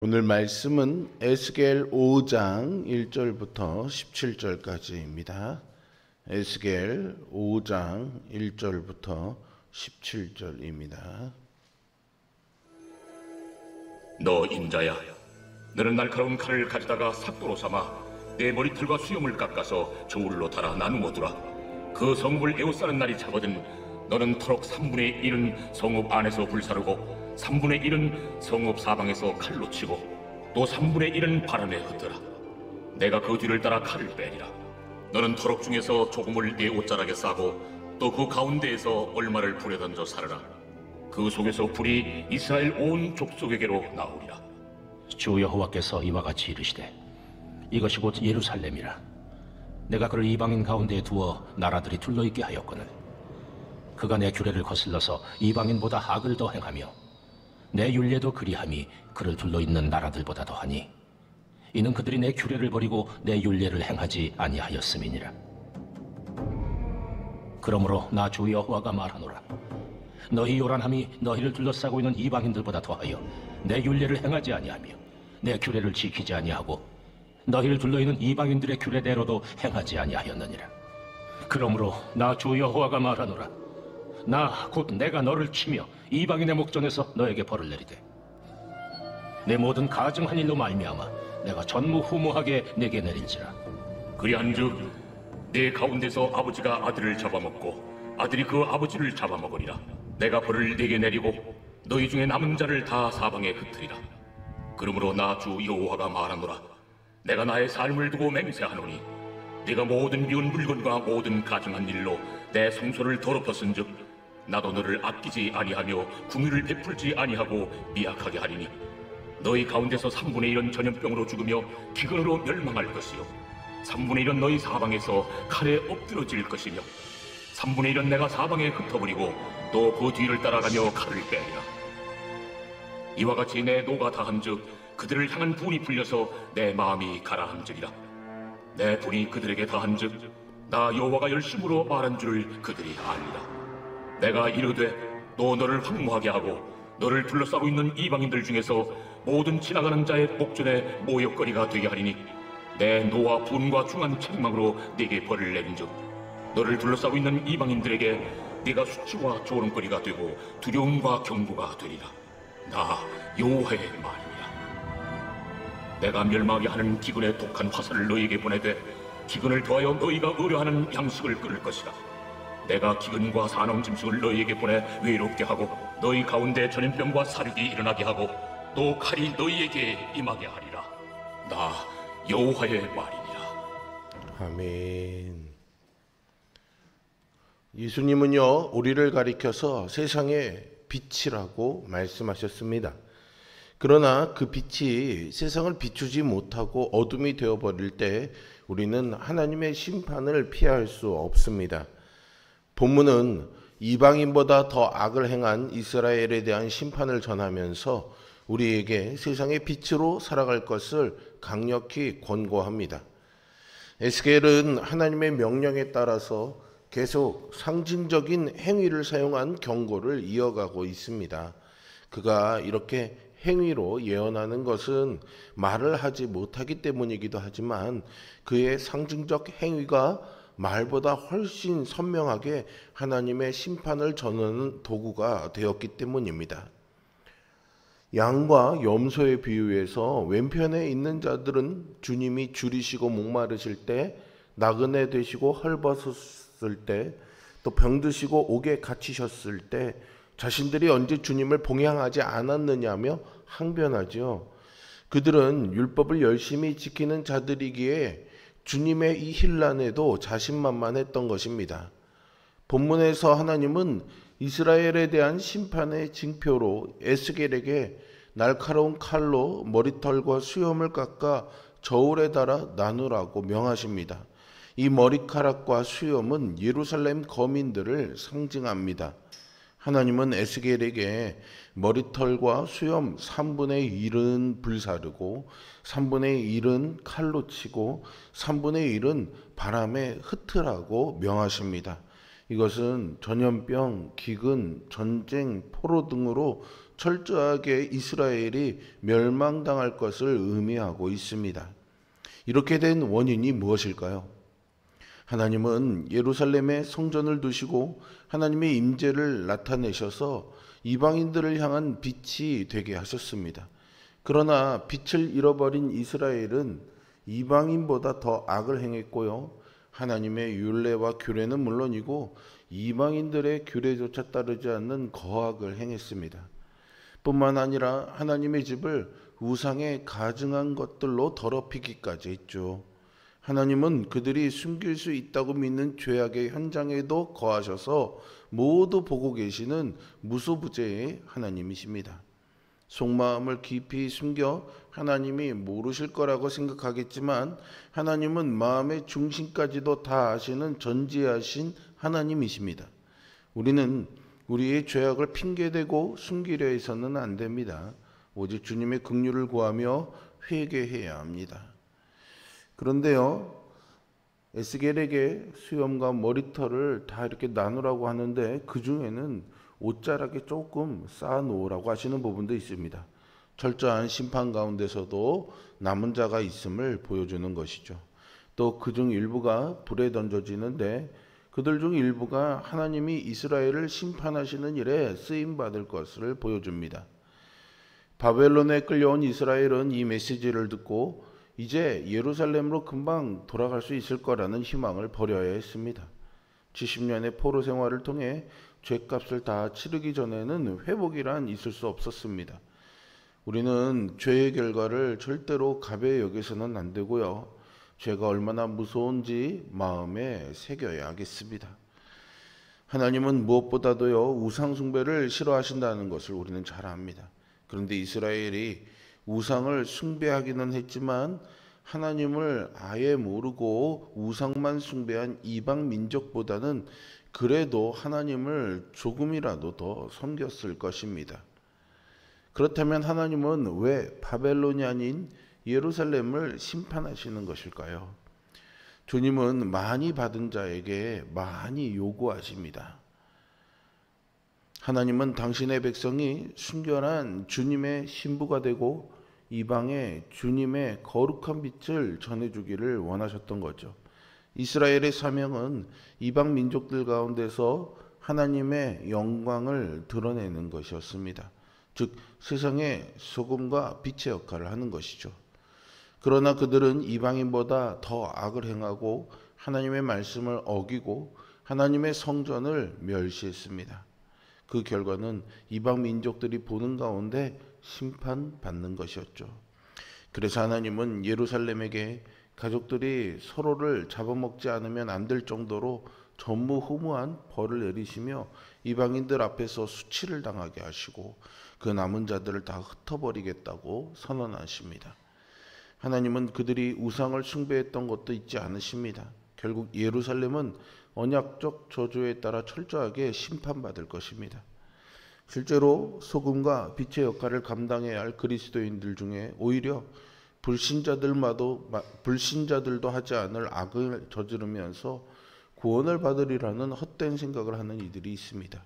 오늘 말씀은 에스겔 5장 1절부터 17절까지입니다. 에스겔 5장 1절부터 17절입니다. 너 인자야, 너는 날카로운 칼을 가져다가 삭도로 삼아 내 머리털과 수염을 깎아서 저울로 달아 나누어 두라. 그 성읍을 에워싸는 날이 차거든 너는 터럭 3분의 1은 성읍 안에서 불사르고 3분의 1은 성읍 사방에서 칼로 치고 또 3분의 1은 바람에 흩어라. 내가 그 뒤를 따라 칼을 빼리라. 너는 터럭 중에서 조금을 네 옷자락에 싸고 또 그 가운데에서 얼마를 불에 던져 사르라. 그 속에서 불이 이스라엘 온 족속에게로 나오리라. 주 여호와께서 이와 같이 이르시되 이것이 곧 예루살렘이라. 내가 그를 이방인 가운데에 두어 나라들이 둘러있게 하였거늘 그가 내 규례를 거슬러서 이방인보다 악을 더 행하며 내 율례도 그리함이 그를 둘러있는 나라들보다 더하니 이는 그들이 내 규례를 버리고 내 율례를 행하지 아니하였음이니라. 그러므로 나 주 여호와가 말하노라. 너희 요란함이 너희를 둘러싸고 있는 이방인들보다 더하여 내 율례를 행하지 아니하며 내 규례를 지키지 아니하고 너희를 둘러있는 이방인들의 규례대로도 행하지 아니하였느니라. 그러므로 나 주 여호와가 말하노라. 나 곧 내가 너를 치며 이방인의 목전에서 너에게 벌을 내리되 내 모든 가증한 일로 말미암아 내가 전무후무하게 내게 내릴지라. 그리한즉 내 가운데서 아버지가 아들을 잡아먹고 아들이 그 아버지를 잡아먹으리라. 내가 벌을 네게 내리고 너희 중에 남은 자를 다 사방에 흩으리라. 그러므로 나 주 여호와가 말하노라. 내가 나의 삶을 두고 맹세하노니 네가 모든 미운 물건과 모든 가증한 일로 내 성소를 더럽혔은즉 나도 너를 아끼지 아니하며 궁유를 베풀지 아니하고 미약하게 하리니 너희 가운데서 3분의 1은 전염병으로 죽으며 기근으로 멸망할 것이요 3분의 1은 너희 사방에서 칼에 엎드러질 것이며 3분의 1은 내가 사방에 흩어버리고 또 그 뒤를 따라가며 칼을 빼리라. 이와 같이 내 노가 다한즉 그들을 향한 분이 풀려서 내 마음이 가라앉으리라. 내 분이 그들에게 다한즉 나 여호와가 열심으로 말한 줄을 그들이 알리라. 내가 이르되 또 너를 황무하게 하고 너를 둘러싸고 있는 이방인들 중에서 모든 지나가는 자의 목전에 모욕거리가 되게 하리니 내 노와 분과 중한 책망으로 네게 벌을 내린즉 너를 둘러싸고 있는 이방인들에게 네가 수치와 조롱거리가 되고 두려움과 경고가 되리라. 나 여호와의 말이니라. 내가 멸망하게 하는 기근의 독한 화살을 너희에게 보내되 기근을 더하여 너희가 의뢰하는 양식을 끊을 것이다. 내가 기근과 산업 짐승을 너희에게 보내 외롭게 하고 너희 가운데 전염병과 사륙이 일어나게 하고 또 칼이 너희에게 임하게 하리라. 나 여호와의 말이니라. 아멘. 예수님은요, 우리를 가리켜서 세상의 빛이라고 말씀하셨습니다. 그러나 그 빛이 세상을 비추지 못하고 어둠이 되어버릴 때 우리는 하나님의 심판을 피할 수 없습니다. 본문은 이방인보다 더 악을 행한 이스라엘에 대한 심판을 전하면서 우리에게 세상의 빛으로 살아갈 것을 강력히 권고합니다. 에스겔은 하나님의 명령에 따라서 계속 상징적인 행위를 사용한 경고를 이어가고 있습니다. 그가 이렇게 행위로 예언하는 것은 말을 하지 못하기 때문이기도 하지만 그의 상징적 행위가 말보다 훨씬 선명하게 하나님의 심판을 전하는 도구가 되었기 때문입니다. 양과 염소의 비유에서 왼편에 있는 자들은 주님이 줄이시고 목마르실 때, 나그네 되시고 헐벗었을 때, 또 병드시고 옥에 갇히셨을 때 자신들이 언제 주님을 봉양하지 않았느냐며 항변하죠. 그들은 율법을 열심히 지키는 자들이기에 주님의 이 힐난에도 자신만만했던 것입니다. 본문에서 하나님은 이스라엘에 대한 심판의 징표로 에스겔에게 날카로운 칼로 머리털과 수염을 깎아 저울에 달아 나누라고 명하십니다. 이 머리카락과 수염은 예루살렘 거민들을 상징합니다. 하나님은 에스겔에게 머리털과 수염 3분의 1은 불사르고 3분의 1은 칼로 치고 3분의 1은 바람에 흩으라고 명하십니다. 이것은 전염병, 기근, 전쟁, 포로 등으로 철저하게 이스라엘이 멸망당할 것을 의미하고 있습니다. 이렇게 된 원인이 무엇일까요? 하나님은 예루살렘에 성전을 두시고 하나님의 임재를 나타내셔서 이방인들을 향한 빛이 되게 하셨습니다. 그러나 빛을 잃어버린 이스라엘은 이방인보다 더 악을 행했고요. 하나님의 율례와 규례는 물론이고 이방인들의 규례조차 따르지 않는 거악을 행했습니다. 뿐만 아니라 하나님의 집을 우상에 가증한 것들로 더럽히기까지 했죠. 하나님은 그들이 숨길 수 있다고 믿는 죄악의 현장에도 거하셔서 모두 보고 계시는 무소부재의 하나님이십니다. 속마음을 깊이 숨겨 하나님이 모르실 거라고 생각하겠지만 하나님은 마음의 중심까지도 다 아시는 전지하신 하나님이십니다. 우리는 우리의 죄악을 핑계대고 숨기려 해서는 안 됩니다. 오직 주님의 긍휼을 구하며 회개해야 합니다. 그런데요, 에스겔에게 수염과 머리털을 다 이렇게 나누라고 하는데 그 중에는 옷자락에 조금 쌓아 놓으라고 하시는 부분도 있습니다. 철저한 심판 가운데서도 남은 자가 있음을 보여주는 것이죠. 또 그중 일부가 불에 던져지는데 그들 중 일부가 하나님이 이스라엘을 심판하시는 일에 쓰임받을 것을 보여줍니다. 바벨론에 끌려온 이스라엘은 이 메시지를 듣고 이제 예루살렘으로 금방 돌아갈 수 있을 거라는 희망을 버려야 했습니다. 70년의 포로 생활을 통해 죄값을 다 치르기 전에는 회복이란 있을 수 없었습니다. 우리는 죄의 결과를 절대로 가벼이 여기서는 안 되고요. 죄가 얼마나 무서운지 마음에 새겨야 하겠습니다. 하나님은 무엇보다도요, 우상 숭배를 싫어하신다는 것을 우리는 잘 압니다. 그런데 이스라엘이 우상을 숭배하기는 했지만 하나님을 아예 모르고 우상만 숭배한 이방 민족보다는 그래도 하나님을 조금이라도 더 섬겼을 것입니다. 그렇다면 하나님은 왜 바벨론이 아닌 예루살렘을 심판하시는 것일까요? 주님은 많이 받은 자에게 많이 요구하십니다. 하나님은 당신의 백성이 순결한 주님의 신부가 되고 이방에 주님의 거룩한 빛을 전해주기를 원하셨던 거죠. 이스라엘의 사명은 이방 민족들 가운데서 하나님의 영광을 드러내는 것이었습니다. 즉 세상의 소금과 빛의 역할을 하는 것이죠. 그러나 그들은 이방인보다 더 악을 행하고 하나님의 말씀을 어기고 하나님의 성전을 멸시했습니다. 그 결과는 이방 민족들이 보는 가운데 심판받는 것이었죠. 그래서 하나님은 예루살렘에게 가족들이 서로를 잡아먹지 않으면 안 될 정도로 전무후무한 벌을 내리시며 이방인들 앞에서 수치를 당하게 하시고 그 남은 자들을 다 흩어버리겠다고 선언하십니다. 하나님은 그들이 우상을 숭배했던 것도 잊지 않으십니다. 결국 예루살렘은 언약적 저주에 따라 철저하게 심판받을 것입니다. 실제로 소금과 빛의 역할을 감당해야 할 그리스도인들 중에 오히려 불신자들도 하지 않을 악을 저지르면서 구원을 받으리라는 헛된 생각을 하는 이들이 있습니다.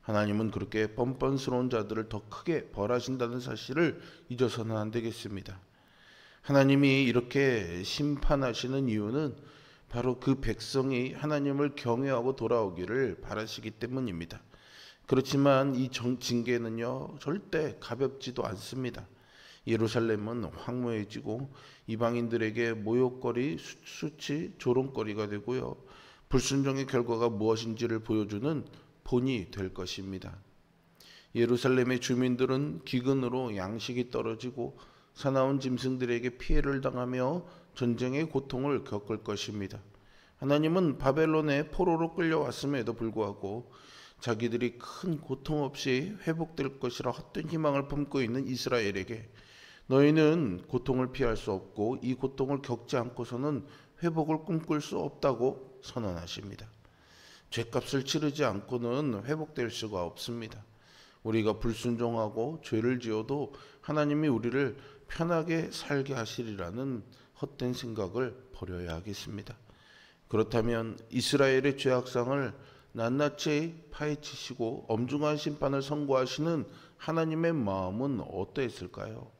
하나님은 그렇게 뻔뻔스러운 자들을 더 크게 벌하신다는 사실을 잊어서는 안 되겠습니다. 하나님이 이렇게 심판하시는 이유는 바로 그 백성이 하나님을 경외하고 돌아오기를 바라시기 때문입니다. 그렇지만 이 징계는요, 절대 가볍지도 않습니다. 예루살렘은 황무해지고 이방인들에게 모욕거리, 수치, 조롱거리가 되고요. 불순종의 결과가 무엇인지를 보여주는 본이 될 것입니다. 예루살렘의 주민들은 기근으로 양식이 떨어지고 사나운 짐승들에게 피해를 당하며 전쟁의 고통을 겪을 것입니다. 하나님은 바벨론에 포로로 끌려왔음에도 불구하고 자기들이 큰 고통 없이 회복될 것이라 헛된 희망을 품고 있는 이스라엘에게 너희는 고통을 피할 수 없고 이 고통을 겪지 않고서는 회복을 꿈꿀 수 없다고 선언하십니다. 죄값을 치르지 않고는 회복될 수가 없습니다. 우리가 불순종하고 죄를 지어도 하나님이 우리를 편하게 살게 하시리라는 헛된 생각을 버려야 하겠습니다. 그렇다면 이스라엘의 죄악상을 낱낱이 파헤치시고 엄중한 심판을 선고하시는 하나님의 마음은 어떠했을까요?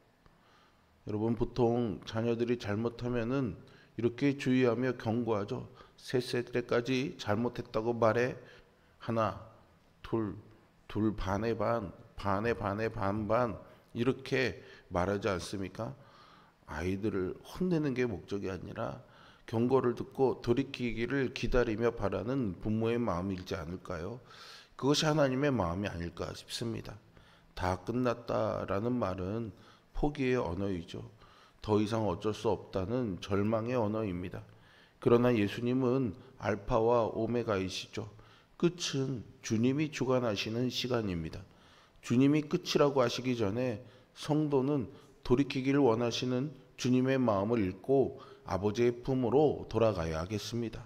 여러분, 보통 자녀들이 잘못하면은 이렇게 주의하며 경고하죠. 3살 때까지 잘못했다고 말해. 하나, 둘, 둘 반에 반, 반에 반에 반반 이렇게 말하지 않습니까? 아이들을 혼내는 게 목적이 아니라 경고를 듣고 돌이키기를 기다리며 바라는 부모의 마음이지 않을까요? 그것이 하나님의 마음이 아닐까 싶습니다. 다 끝났다라는 말은 포기의 언어이죠. 더 이상 어쩔 수 없다는 절망의 언어입니다. 그러나 예수님은 알파와 오메가이시죠. 끝은 주님이 주관하시는 시간입니다. 주님이 끝이라고 하시기 전에 성도는 돌이키기를 원하시는 주님의 마음을 읽고 아버지의 품으로 돌아가야 하겠습니다.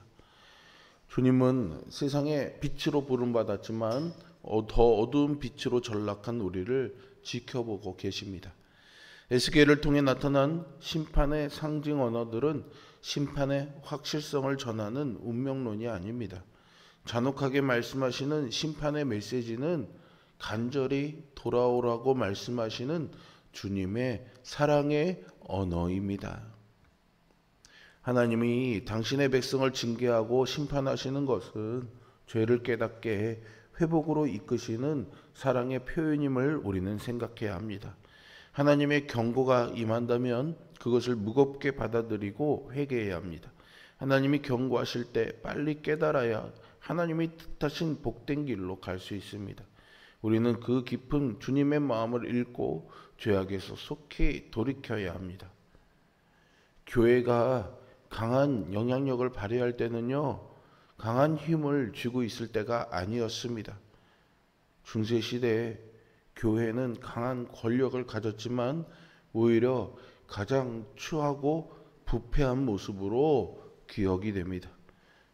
주님은 세상의 빛으로 부름받았지만 더 어두운 빛으로 전락한 우리를 지켜보고 계십니다. 에스겔을 통해 나타난 심판의 상징 언어들은 심판의 확실성을 전하는 운명론이 아닙니다. 잔혹하게 말씀하시는 심판의 메시지는 간절히 돌아오라고 말씀하시는 주님의 사랑의 언어입니다. 하나님이 당신의 백성을 징계하고 심판하시는 것은 죄를 깨닫게 회복으로 이끄시는 사랑의 표현임을 우리는 생각해야 합니다. 하나님의 경고가 임한다면 그것을 무겁게 받아들이고 회개해야 합니다. 하나님이 경고하실 때 빨리 깨달아야 하나님이 뜻하신 복된 길로 갈 수 있습니다. 우리는 그 깊은 주님의 마음을 읽고 죄악에서 속히 돌이켜야 합니다. 교회가 강한 영향력을 발휘할 때는요, 강한 힘을 쥐고 있을 때가 아니었습니다. 중세시대에 교회는 강한 권력을 가졌지만 오히려 가장 추하고 부패한 모습으로 기억이 됩니다.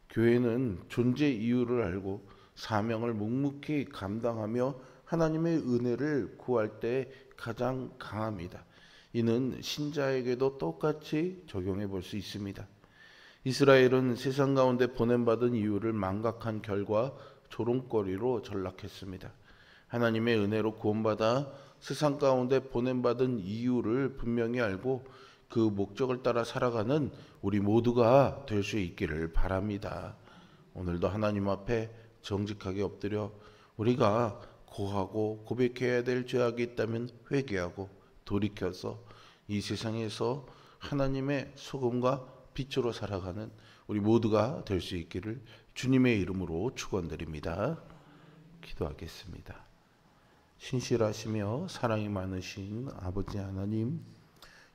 교회는 존재 이유를 알고 사명을 묵묵히 감당하며 하나님의 은혜를 구할 때 가장 강합니다. 이는 신자에게도 똑같이 적용해 볼 수 있습니다. 이스라엘은 세상 가운데 보냄받은 이유를 망각한 결과 조롱거리로 전락했습니다. 하나님의 은혜로 구원받아 세상 가운데 보냄받은 이유를 분명히 알고 그 목적을 따라 살아가는 우리 모두가 될 수 있기를 바랍니다. 오늘도 하나님 앞에 정직하게 엎드려 우리가 고하고 고백해야 될 죄악이 있다면 회개하고 돌이켜서 이 세상에서 하나님의 소금과 빛으로 살아가는 우리 모두가 될 수 있기를 주님의 이름으로 축원드립니다. 기도하겠습니다. 신실하시며 사랑이 많으신 아버지 하나님,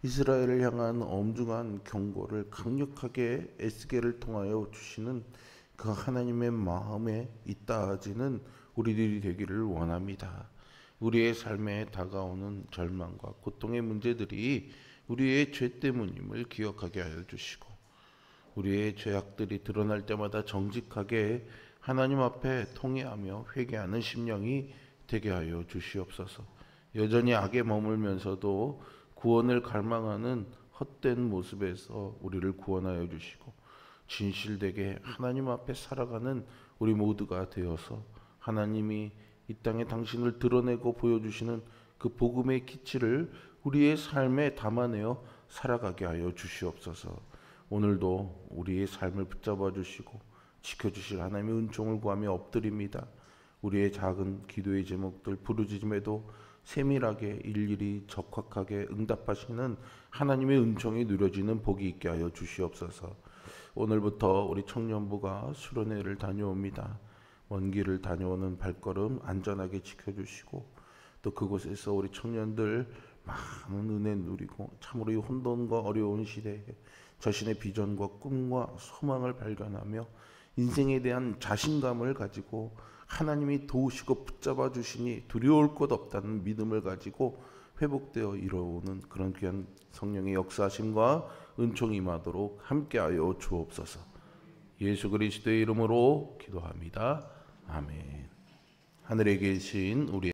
이스라엘을 향한 엄중한 경고를 강력하게 에스겔을 통하여 주시는 그 하나님의 마음에 있다하지는 우리들이 되기를 원합니다. 우리의 삶에 다가오는 절망과 고통의 문제들이 우리의 죄 때문임을 기억하게 하여 주시고, 우리의 죄악들이 드러날 때마다 정직하게 하나님 앞에 통회하며 회개하는 심령이 되게 하여 주시옵소서. 여전히 악에 머물면서도 구원을 갈망하는 헛된 모습에서 우리를 구원하여 주시고, 진실되게 하나님 앞에 살아가는 우리 모두가 되어서 하나님이 이 땅에 당신을 드러내고 보여주시는 그 복음의 기치를 우리의 삶에 담아내어 살아가게 하여 주시옵소서. 오늘도 우리의 삶을 붙잡아 주시고 지켜주실 하나님의 은총을 구하며 엎드립니다. 우리의 작은 기도의 제목들 부르짖음에도 세밀하게 일일이 적확하게 응답하시는 하나님의 은총이 누려지는 복이 있게 하여 주시옵소서. 오늘부터 우리 청년부가 수련회를 다녀옵니다. 먼 길을 다녀오는 발걸음 안전하게 지켜주시고, 또 그곳에서 우리 청년들 많은 은혜 누리고 참으로 이 혼돈과 어려운 시대에 자신의 비전과 꿈과 소망을 발견하며 인생에 대한 자신감을 가지고 하나님이 도우시고 붙잡아 주시니 두려울 것 없다는 믿음을 가지고 회복되어 이뤄오는 그런 귀한 성령의 역사하심과 은총이 임하도록 함께하여 주옵소서. 예수 그리스도의 이름으로 기도합니다. 아멘. 하늘에 계신 우리